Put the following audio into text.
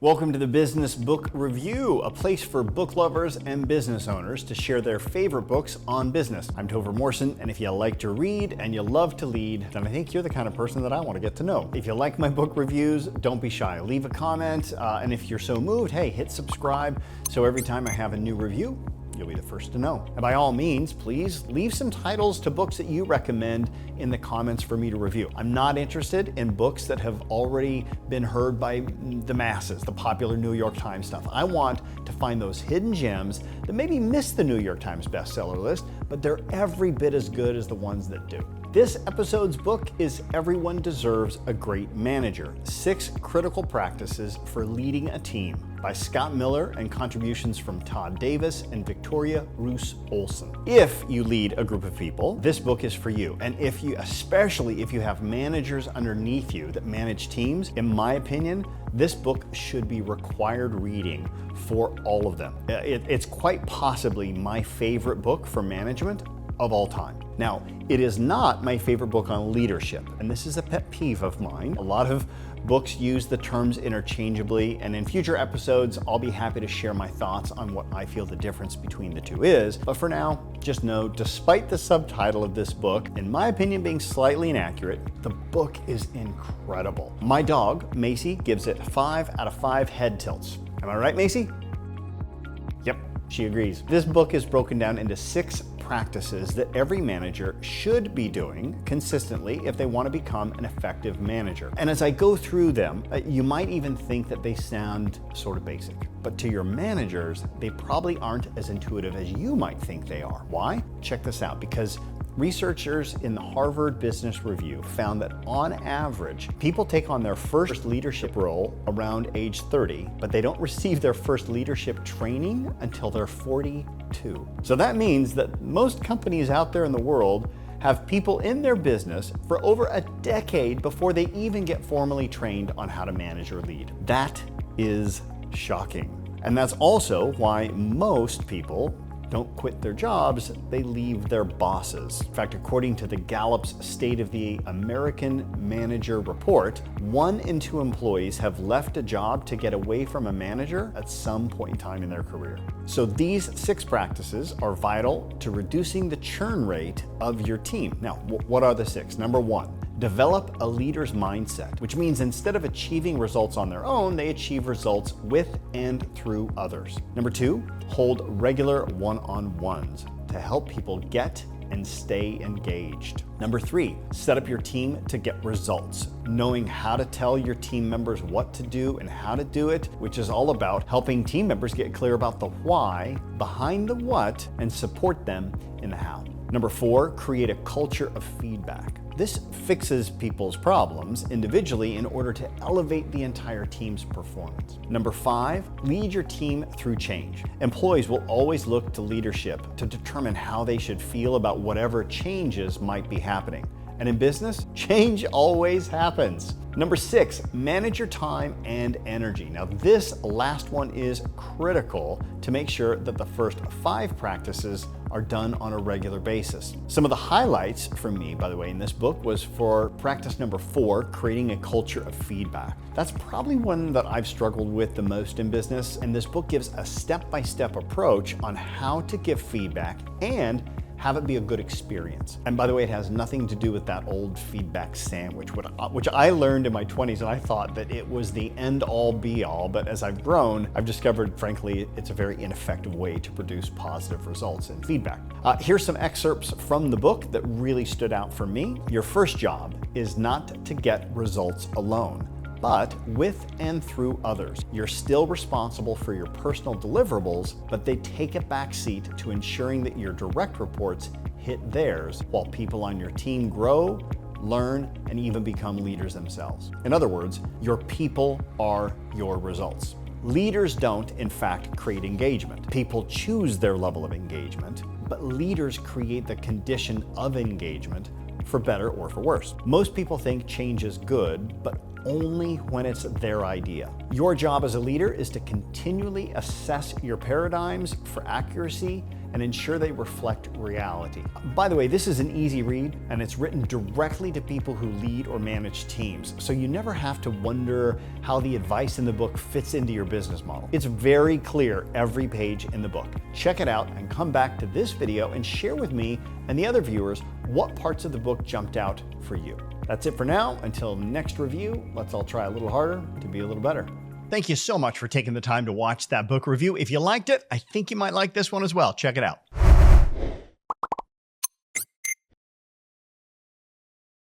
Welcome to the Business Book Review, a place for book lovers and business owners to share their favorite books on business. I'm Topher Morrison, and if you like to read and you love to lead, then I think you're the kind of person that I want to get to know. If you like my book reviews, don't be shy. Leave a comment, and if you're so moved, hey, hit subscribe so every time I have a new review, you'll be the first to know. And by all means, please leave some titles to books that you recommend in the comments for me to review. I'm not interested in books that have already been heard by the masses, the popular New York Times stuff. I want to find those hidden gems that maybe miss the New York Times bestseller list, but they're every bit as good as the ones that do. This episode's book is Everyone Deserves a Great Manager: 6 Critical Practices for Leading a Team by Scott Miller and contributions from Todd Davis and Victoria Roos Olson. If you lead a group of people, this book is for you. And especially if you have managers underneath you that manage teams, in my opinion, this book should be required reading for all of them. It's quite possibly my favorite book for management of all time. Now, it is not my favorite book on leadership, and this is a pet peeve of mine. A lot of books use the terms interchangeably, and in future episodes, I'll be happy to share my thoughts on what I feel the difference between the two is. But for now, just know, despite the subtitle of this book, in my opinion, being slightly inaccurate, the book is incredible. My dog, Macy, gives it 5 out of 5 head tilts. Am I right, Macy? Yep, she agrees. This book is broken down into 6 practices that every manager should be doing consistently if they want to become an effective manager. And as I go through them, you might even think that they sound sort of basic. But to your managers, they probably aren't as intuitive as you might think they are. Why? Check this out, because researchers in the Harvard Business Review found that on average, people take on their first leadership role around age 30, but they don't receive their first leadership training until they're 42. So that means that most companies out there in the world have people in their business for over a decade before they even get formally trained on how to manage or lead. That is shocking. And that's also why most people don't quit their jobs, they leave their bosses. In fact, according to the Gallup's State of the American Manager report, 1 in 2 employees have left a job to get away from a manager at some point in time in their career. So these 6 practices are vital to reducing the churn rate of your team. Now, what are the 6? Number 1, develop a leader's mindset, which means instead of achieving results on their own, they achieve results with and through others. Number 2, hold regular one-on-ones to help people get and stay engaged. Number 3, set up your team to get results, knowing how to tell your team members what to do and how to do it, which is all about helping team members get clear about the why behind the what and support them in the how. Number 4, create a culture of feedback. This fixes people's problems individually in order to elevate the entire team's performance. Number 5, lead your team through change. Employees will always look to leadership to determine how they should feel about whatever changes might be happening. And in business, change always happens. Number 6, manage your time and energy. Now, this last one is critical to make sure that the first 5 practices are done on a regular basis. Some of the highlights from me, by the way, in this book was for practice number 4, creating a culture of feedback. That's probably one that I've struggled with the most in business, and this book gives a step-by-step approach on how to give feedback and have it be a good experience. And by the way, it has nothing to do with that old feedback sandwich, which I learned in my 20s, and I thought that it was the end-all be-all, but as I've grown, I've discovered, frankly, it's a very ineffective way to produce positive results in feedback. Here's some excerpts from the book that really stood out for me. Your first job is not to get results alone, but with and through others. You're still responsible for your personal deliverables, but they take a back seat to ensuring that your direct reports hit theirs while people on your team grow, learn, and even become leaders themselves. In other words, your people are your results. Leaders don't, in fact, create engagement. People choose their level of engagement, but leaders create the condition of engagement, for better or for worse. Most people think change is good, but only when it's their idea. Your job as a leader is to continually assess your paradigms for accuracy and ensure they reflect reality. By the way, this is an easy read, and it's written directly to people who lead or manage teams, so you never have to wonder how the advice in the book fits into your business model. It's very clear every page in the book. Check it out and come back to this video and share with me and the other viewers what parts of the book jumped out for you. That's it for now. Until next review, let's all try a little harder to be a little better. Thank you so much for taking the time to watch that book review. If you liked it, I think you might like this one as well. Check it out.